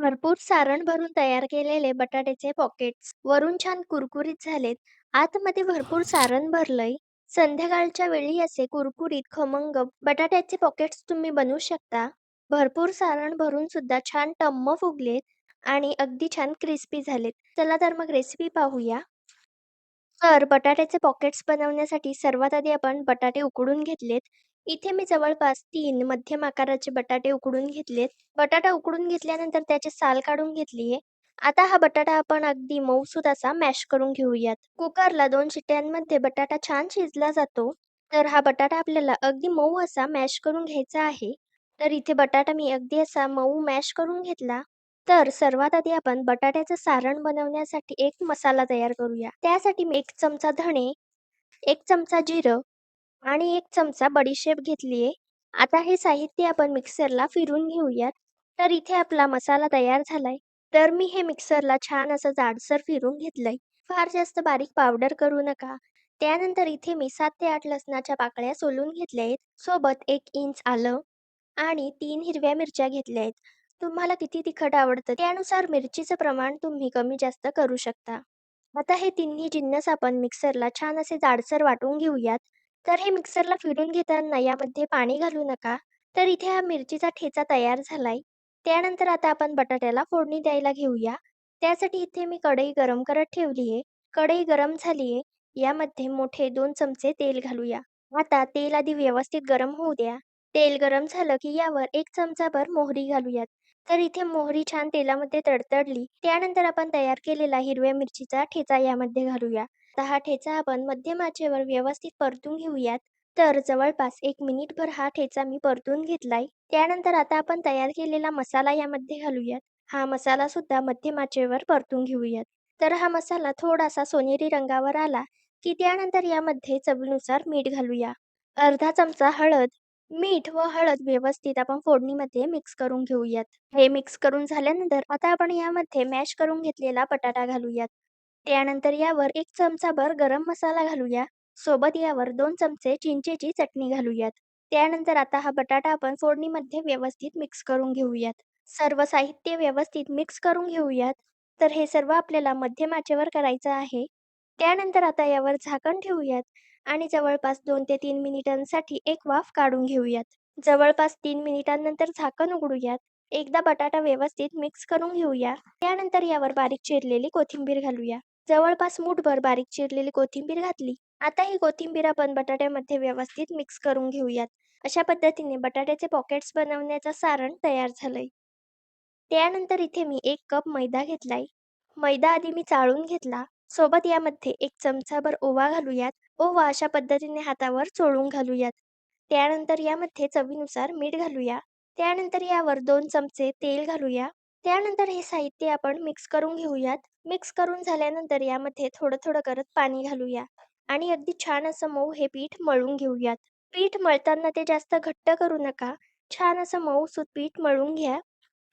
भरपूर सारण भरून तयार केलेले बटाट्याचे पॉकेट्स वरून छान कुरकुरीत झालेत. आतमध्ये भरपूर सारण भरलंय. संध्याकाळच्या वेळी असे कुरकुरीत खमंग बटाट्याचे पॉकेट्स तुम्ही बनवू शकता. भरपूर सारण भरून सुद्धा छान टम्म फुगलेत आणि अगदी छान क्रिस्पी झालेत. चला तर मग रेसिपी पाहूया. तर बटाट्याचे पॉकेट्स बनवण्यासाठी सर्वात आधी आपण बटाटे उकडून घेतलेत. इथे मी जवळपास 3 मध्यम आकाराचे बटाटे उकडून घेतलेत. बटाटा उकडून घेतल्यानंतर त्याची साल काढून घेतलीये. आता हा बटाटा आपण अगदी मऊसूत असा मॅश करून घेऊयात. कुकरला 2 शिट्ट्यांमध्ये बटाटा छान शिजला जातो. तर हा बटाटा आपल्याला अगदी मऊ असा मॅश करून घ्यायचा आहे. तर इथे बटाटा मी अगदी असा मऊ मॅश करून घेतला. तर सर्वात आधी आपण बटाट्याचं सारण बनवण्यासाठी एक मसाला तयार करूया. त्यासाठी मी 1 चमचा धणे, 1 चमचा जिरं आणि 1 चमचा बडीशेप घेतलीये. आता हे साहित्य आपण मिक्सरला फिरून घेऊयात. तर इथे आपला मसाला तयार झालाय. तर मी हे मिक्सरला छान असं जाडसर फिरून घेतलंय. फार जास्त बारीक पावडर करू नका. त्यानंतर इथे मी 7 ते 8 लसणाच्या पाकळ्या सोलून घेतल्या आहेत. सोबत 1 इंच आलं आणि 3 हिरव्या मिरच्या घेतल्या आहेत. तुम्हाला किती तिखट आवडतं त्यानुसार मिरचीचं प्रमाण तुम्ही कमी जास्त करू शकता. आता हे तिन्ही जिन्नस आपण मिक्सरला छान असे जाडसर वाटून घेऊयात. तर हे मिक्सरला फिरून घेताना यामध्ये पाणी घालू नका. तर इथे हा मिरचीचा ठेचा तयार झालाय. त्यानंतर आता आपण बटाट्याला फोडणी द्यायला घेऊया. त्यासाठी इथे मी कढई गरम करत ठेवली आहे. कढई गरम झाली आहे. यामध्ये मोठे 2 चमचे तेल घालूया. आता तेल आधी व्यवस्थित गरम होऊ द्या. तेल गरम झालं की यावर 1 चमचाभर मोहरी घालूयात. तर इथे मोहरी छान तेलामध्ये तडतडली. त्यानंतर आपण तयार केलेला हिरव्या मिरचीचा ठेचा यामध्ये घालूया. आता हा ठेचा आपण मध्यम आचेवर व्यवस्थित परतून घेऊयात. तर जवळपास 1 मिनिटभर हा ठेचा मी परतून घेतलाय. त्यानंतर आता आपण तयार केलेला मसाला यामध्ये घालूयात. हा मसाला सुद्धा मध्यम आचेवर परतून घेऊयात. तर हा मसाला थोडासा सोनेरी रंगावर आला की त्यानंतर यामध्ये चवीनुसार मीठ घालूया. अर्धा चमचा हळद, मीठ व हळद व्यवस्थित आपण फोडणीमध्ये मिक्स करून घेऊयात. हे मिक्स करून झाल्यानंतर आता आपण यामध्ये मॅश करून घेतलेला बटाटा घालूयात. त्यानंतर यावर 1 चमचाभर गरम मसाला घालूया. सोबत यावर 2 चमचे चिंचेची चटणी घालूयात. त्यानंतर आता हा बटाटा आपण फोडणीमध्ये व्यवस्थित मिक्स करून घेऊयात. सर्व साहित्य व्यवस्थित मिक्स करून घेऊयात. तर हे सर्व आपल्याला मध्यम आचेवर करायचं आहे. त्यानंतर आता यावर झाकण ठेवूयात आणि जवळपास 2 ते 3 मिनिटांसाठी एक वाफ काढून घेऊयात. जवळपास 3 मिनिटांनंतर झाकण उघडूयात. एकदा बटाटा व्यवस्थित मिक्स करून घेऊया. त्यानंतर यावर बारीक चिरलेली कोथिंबीर घालूया. जवळपास मूठभर बारीक चिरलेली कोथिंबीर घातली. आता ही कोथिंबीर आपण बटाट्यामध्ये व्यवस्थित मिक्स करून घेऊयात. अशा पद्धतीने बटाट्याचे पॉकेट्स बनवण्याचं सारण तयार झालंय. त्यानंतर इथे मी 1 कप मैदा घेतलाय. मैदा आधी मी चाळून घेतला. सोबत यामध्ये 1 चमचाभर ओवा घालूयात. ओवा अशा पद्धतीने हातावर चोळून घालूयात. त्यानंतर यामध्ये चवीनुसार मीठ घालूया. त्यानंतर यावर 2 चमचे तेल घालूया. त्यानंतर हे साहित्य आपण मिक्स करून घेऊयात. मिक्स करून झाल्यानंतर यामध्ये थोडं-थोडं करत पाणी घालूया आणि अगदी छान असं मऊ हे पीठ मळून घेऊयात. पीठ मळताना ते जास्त घट्ट करू नका. छान असं मऊसूत पीठ मळून घ्या.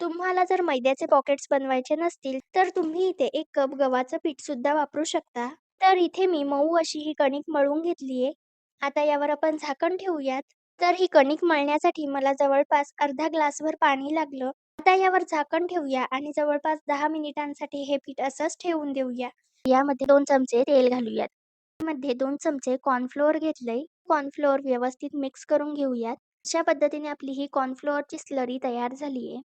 तुम्हाला जर मैद्याचे पॉकेट्स बनवायचे नसतील, तर तुम्ही इथे 1 कप गव्हाचं पीठ सुद्धा वापरू शकता. तर इथे मी मऊ अशी ही कणिक मळून घेतलीये. आता यावर आपण झाकण ठेवूयात. तर ही कणिक मळण्यासाठी मला जवळपास अर्धा ग्लासभर पाणी लागलं. आता यावर झाकण ठेवूया आणि जवळपास 10 मिनिटांसाठी हे पीठ असंच ठेवून देऊया. यामध्ये 2 चमचे तेल घालूयात. मध्ये 2 चमचे कॉर्नफ्लोअर घेतलंय. कॉर्नफ्लोअर व्यवस्थित मिक्स करून घेऊयात. अशा पद्धतीने आपली ही कॉर्नफ्लोअरची स्लरी तयार झालीये.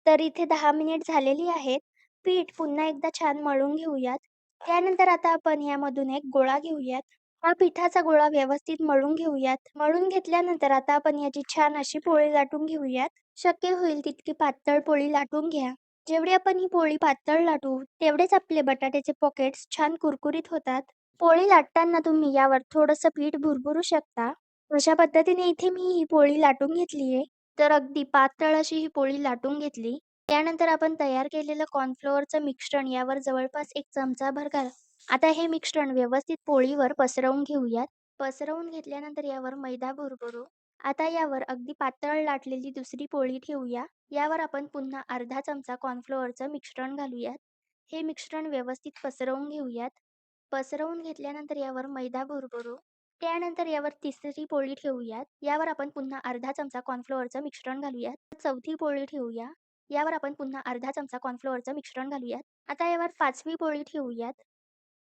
तर इथे 10 मिनिट झालेली आहेत. पीठ पुन्हा एकदा छान मळून घेऊयात. त्यानंतर आता आपण यामधून एक गोळा घेऊयात. हा पिठाचा गोळा व्यवस्थित मळून घेऊयात. मळून घेतल्यानंतर आता आपण याची छान अशी पोळी लाटून घेऊयात. शक्य होईल तितकी पातळ पोळी लाटून घ्या. जेवढी आपण ही पोळी पातळ लाटू, तेवढेच आपले बटाट्याचे पॉकेट्स छान कुरकुरीत होतात. पोळी लाटताना तुम्ही यावर थोडंसं पीठ भुरभुरू शकता. अशा पद्धतीने इथे मी ही पोळी लाटून घेतलीये. तर अगदी पातळ अशी ही पोळी लाटून घेतली. त्यानंतर आपण तयार केलेलं कॉर्नफ्लोअरचं मिश्रण यावर जवळपास 1 चमचाभर घाला. आता हे मिश्रण व्यवस्थित पोळीवर पसरवून घेऊयात. पसरवून घेतल्यानंतर यावर मैदा भुरभुरू. आता यावर अगदी पातळ लाटलेली दुसरी पोळी ठेवूया. यावर आपण पुन्हा अर्धा चमचा कॉर्नफ्लोअरचं मिश्रण घालूयात. हे मिश्रण व्यवस्थित पसरवून घेऊयात. पसरवून घेतल्यानंतर यावर मैदा भुरभुरू. त्यानंतर यावर तिसरी पोळी ठेवूयात. यावर आपण पुन्हा अर्धा चमचा कॉर्नफ्लोअरचं मिश्रण घालूयात. चौथी पोळी ठेवूया. यावर आपण पुन्हा अर्धा चमचा कॉर्नफ्लोअरचं मिश्रण घालूयात. आता यावर 5वी पोळी ठेवूयात.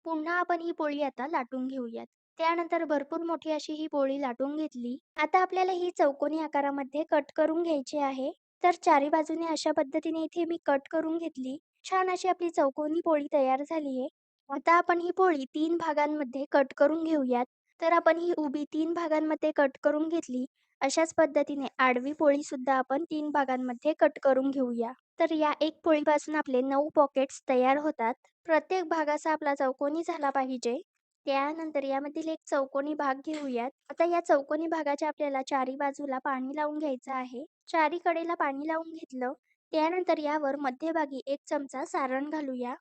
पुन्हा आपण ही पोळी आता लाटून घेऊयात. त्यानंतर भरपूर मोठी अशी ही पोळी लाटून घेतली. आता आपल्याला ही चौकोनी आकारामध्ये कट करून घ्यायची आहे. तर चारी बाजूने अशा पद्धतीने इथे मी कट करून घेतली. छान अशी आपली चौकोनी पोळी तयार झाली आहे. आता आपण ही पोळी 3 भागांमध्ये कट करून घेऊयात. तर आपण ही उभी 3 भागांमध्ये कट करून घेतली. अशाच पद्धतीने आडवी पोळीसुद्धा आपण 3 भागांमध्ये कट करून घेऊया. तर या एक पोळीपासून आपले 9 पॉकेट्स तयार होतात. प्रत्येक भाग असा आपला चौकोनी झाला पाहिजे. त्यानंतर यामधील एक चौकोनी भाग घेऊयात. आता या चौकोनी भागाच्या आपल्याला चारी बाजूला पाणी लावून घ्यायचं आहे. चारी कडेला पाणी लावून घेतलं. त्यानंतर यावर मध्यभागी 1 चमचा सारण घालूया.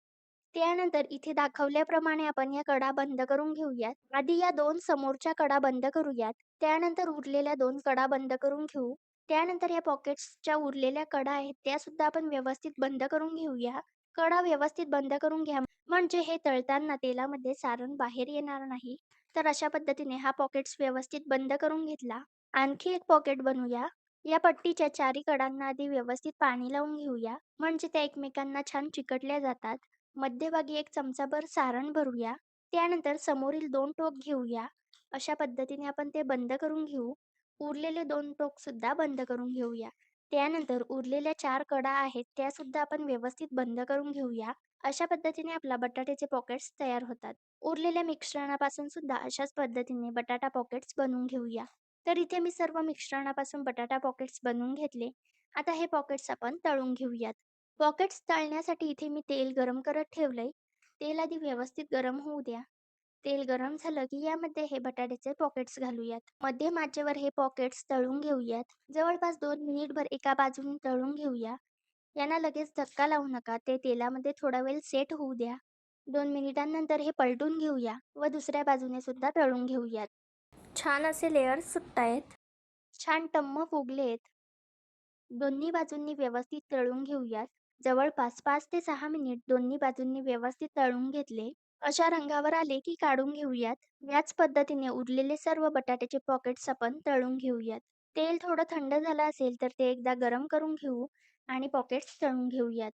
त्यानंतर इथे दाखवल्याप्रमाणे आपण या कडा बंद करून घेऊयात. आधी या 2 समोरच्या कडा बंद करूयात. त्यानंतर उरलेल्या 2 कडा बंद करून घेऊ. त्यानंतर या पॉकेट्सच्या उरलेल्या कडा आहेत त्या सुद्धा आपण व्यवस्थित बंद करून घेऊया. कडा व्यवस्थित बंद करून घ्या म्हणजे हे तळताना तेलामध्ये सारण बाहेर येणार नाही. तर अशा पद्धतीने हा पॉकेट्स व्यवस्थित बंद करून घेतला. आणखी एक पॉकेट बनवूया. या पट्टीच्या चारी कडांना आधी व्यवस्थित पाणी लावून घेऊया म्हणजे त्या एकमेकांना छान चिकटल्या जातात. मध्यभागी 1 चमचाभर सारण भरूया. त्यानंतर समोरील 2 टोक घेऊया. अशा पद्धतीने आपण ते बंद करून घेऊ. उरलेले 2 टोक सुद्धा बंद करून घेऊया. त्यानंतर उरलेल्या 4 कडा आहेत त्या सुद्धा आपण व्यवस्थित बंद करून घेऊया. अशा पद्धतीने आपला बटाट्याचे पॉकेट्स तयार होतात. उरलेल्या मिश्रणापासून सुद्धा अशाच पद्धतीने बटाटा पॉकेट्स बनवून घेऊया. तर इथे मी सर्व मिश्रणापासून बटाटा पॉकेट्स बनवून घेतले. आता हे पॉकेट्स आपण तळून घेऊयात. पॉकेट्स तळण्यासाठी इथे मी तेल गरम करत ठेवलंय. तेल आधी व्यवस्थित गरम होऊ द्या. तेल गरम झालं की यामध्ये हे बटाट्याचे पॉकेट्स घालूयात. मध्यम आचेवर हे पॉकेट्स तळून घेऊयात. जवळपास 2 मिनिटभर एका बाजूने तळून घेऊया. यांना लगेच धक्का लावू नका. ते तेलामध्ये थोडा वेळ सेट होऊ द्या. 2 मिनिटांनंतर हे पलटून घेऊया व दुसऱ्या बाजूने सुद्धा तळून घेऊयात. छान असे लेयर्स सुटतायत. छान टम्म फुगलेत. दोन्ही बाजूंनी व्यवस्थित तळून घेऊयात. जवळपास 5 ते 6 मिनिट दोन्ही बाजूंनी व्यवस्थित तळून घेतले. अशा रंगावर आले की काढून घेऊयात. याच पद्धतीने उरलेले सर्व बटाट्याचे पॉकेट्स आपण तळून घेऊयात. तेल थोडं थंड झालं असेल तर ते एकदा गरम करून घेऊ आणि पॉकेट्स तळून घेऊयात.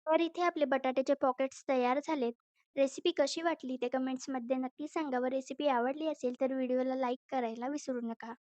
तर इथे आपले बटाट्याचे पॉकेट्स तयार झालेत. रेसिपी कशी वाटली ते कमेंट्समध्ये नक्की सांगा व रेसिपी आवडली असेल तर व्हिडिओला लाईक करायला विसरू नका.